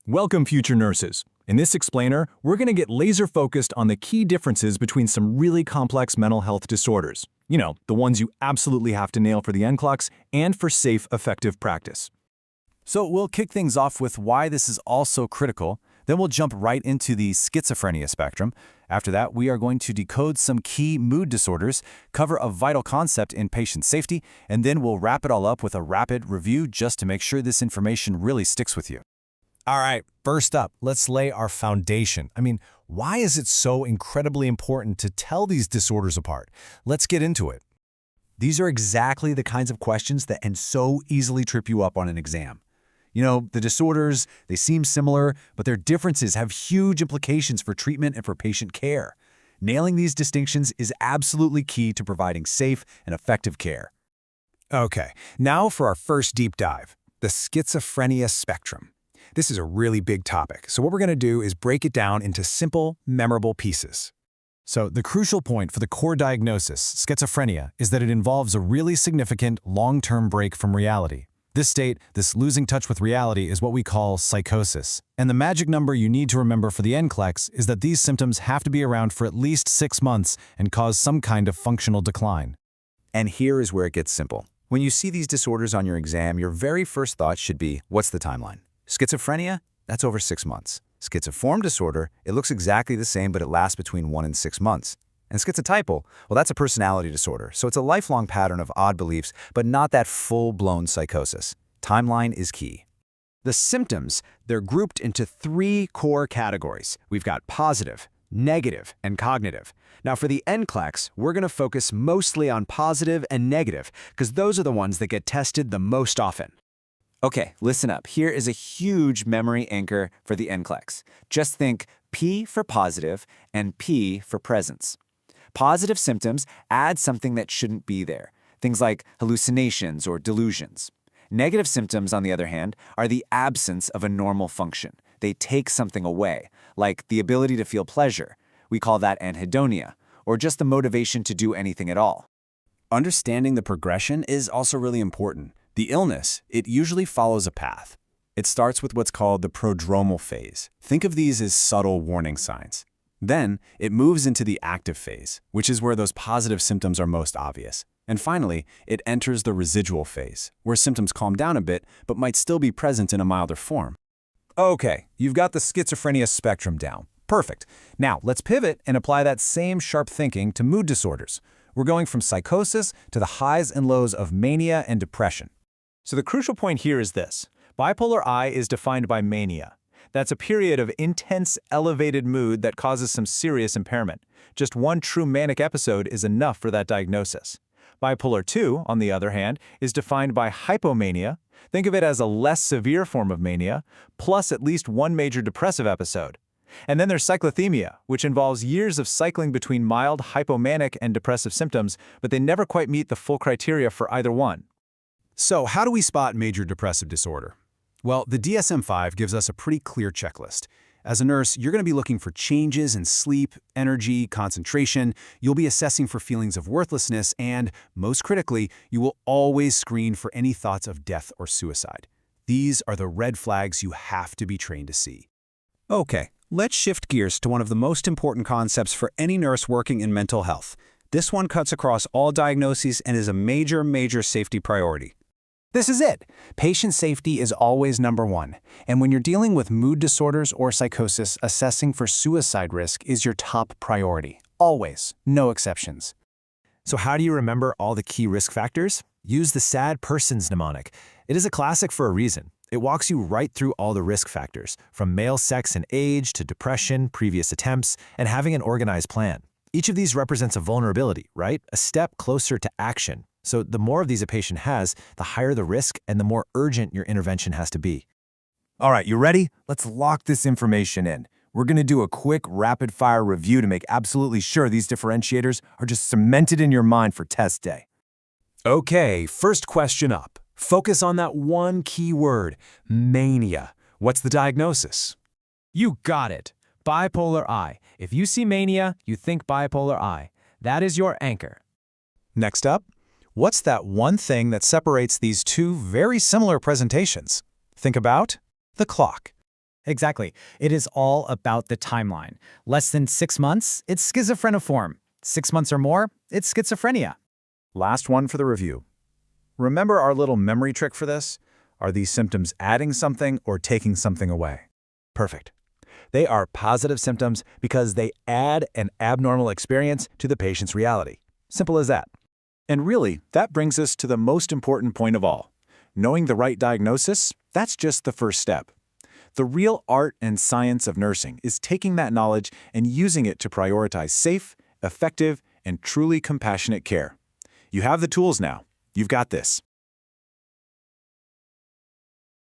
Welcome, future nurses. In this explainer, we're going to get laser focused on the key differences between some really complex mental health disorders. You know, the ones you absolutely have to nail for the NCLEX and for safe, effective practice. So we'll kick things off with why this is all so critical. Then we'll jump right into the schizophrenia spectrum. After that, we are going to decode some key mood disorders, cover a vital concept in patient safety, and then we'll wrap it all up with a rapid review just to make sure this information really sticks with you. All right, first up, let's lay our foundation. Why is it so incredibly important to tell these disorders apart? Let's get into it. These are exactly the kinds of questions that can so easily trip you up on an exam. You know, the disorders, they seem similar, but their differences have huge implications for treatment and for patient care. Nailing these distinctions is absolutely key to providing safe and effective care. Okay, now for our first deep dive, the schizophrenia spectrum. This is a really big topic, so what we're going to do is break it down into simple, memorable pieces. So the crucial point for the core diagnosis, schizophrenia, is that it involves a really significant long-term break from reality. This state, this losing touch with reality, is what we call psychosis. And the magic number you need to remember for the NCLEX is that these symptoms have to be around for at least 6 months and cause some kind of functional decline. And here is where it gets simple. When you see these disorders on your exam, your very first thought should be, what's the timeline? Schizophrenia? That's over 6 months. Schizoform disorder, it looks exactly the same, but it lasts between 1 and 6 months. And schizotypal, well, that's a personality disorder, so it's a lifelong pattern of odd beliefs, but not that full-blown psychosis. Timeline is key. The symptoms, they're grouped into 3 core categories. We've got positive, negative, and cognitive. Now for the NCLEX, we're going to focus mostly on positive and negative, because those are the ones that get tested the most often. Okay, listen up. Here is a huge memory anchor for the NCLEX. Just think P for positive and P for presence. Positive symptoms add something that shouldn't be there, things like hallucinations or delusions. Negative symptoms, on the other hand, are the absence of a normal function. They take something away, like the ability to feel pleasure. We call that anhedonia, or just the motivation to do anything at all. Understanding the progression is also really important. The illness, it usually follows a path. It starts with what's called the prodromal phase. Think of these as subtle warning signs. Then, it moves into the active phase, which is where those positive symptoms are most obvious. And finally, it enters the residual phase, where symptoms calm down a bit, but might still be present in a milder form. Okay, you've got the schizophrenia spectrum down. Perfect. Now, let's pivot and apply that same sharp thinking to mood disorders. We're going from psychosis to the highs and lows of mania and depression. So the crucial point here is this. Bipolar I is defined by mania. That's a period of intense, elevated mood that causes some serious impairment. Just one true manic episode is enough for that diagnosis. Bipolar II, on the other hand, is defined by hypomania. Think of it as a less severe form of mania, plus at least one major depressive episode. And then there's cyclothymia, which involves years of cycling between mild hypomanic and depressive symptoms, but they never quite meet the full criteria for either one. So how do we spot major depressive disorder? Well, the DSM-5 gives us a pretty clear checklist. As a nurse, you're going to be looking for changes in sleep, energy, concentration. You'll be assessing for feelings of worthlessness, and, most critically, you will always screen for any thoughts of death or suicide. These are the red flags you have to be trained to see. Okay, let's shift gears to one of the most important concepts for any nurse working in mental health. This one cuts across all diagnoses and is a major safety priority. This is it. Patient safety is always number one. And when you're dealing with mood disorders or psychosis, assessing for suicide risk is your top priority. Always. No exceptions. So how do you remember all the key risk factors? Use the SAD person's mnemonic. It is a classic for a reason. It walks you right through all the risk factors, from male sex and age to depression, previous attempts, and having an organized plan. Each of these represents a vulnerability, right? A step closer to action. So the more of these a patient has, the higher the risk and the more urgent your intervention has to be. All right, you ready? Let's lock this information in. We're going to do a quick rapid-fire review to make absolutely sure these differentiators are just cemented in your mind for test day. Okay, first question up. Focus on that one key word, mania. What's the diagnosis? You got it. Bipolar I. If you see mania, you think bipolar I. That is your anchor. Next up, what's that one thing that separates these two very similar presentations? Think about the clock. Exactly. It is all about the timeline. Less than 6 months, it's schizophreniform. 6 months or more, it's schizophrenia. Last one for the review. Remember our little memory trick for this? Are these symptoms adding something or taking something away? Perfect. They are positive symptoms because they add an abnormal experience to the patient's reality. Simple as that. And really, that brings us to the most important point of all. Knowing the right diagnosis, that's just the first step. The real art and science of nursing is taking that knowledge and using it to prioritize safe, effective, and truly compassionate care. You have the tools now. You've got this.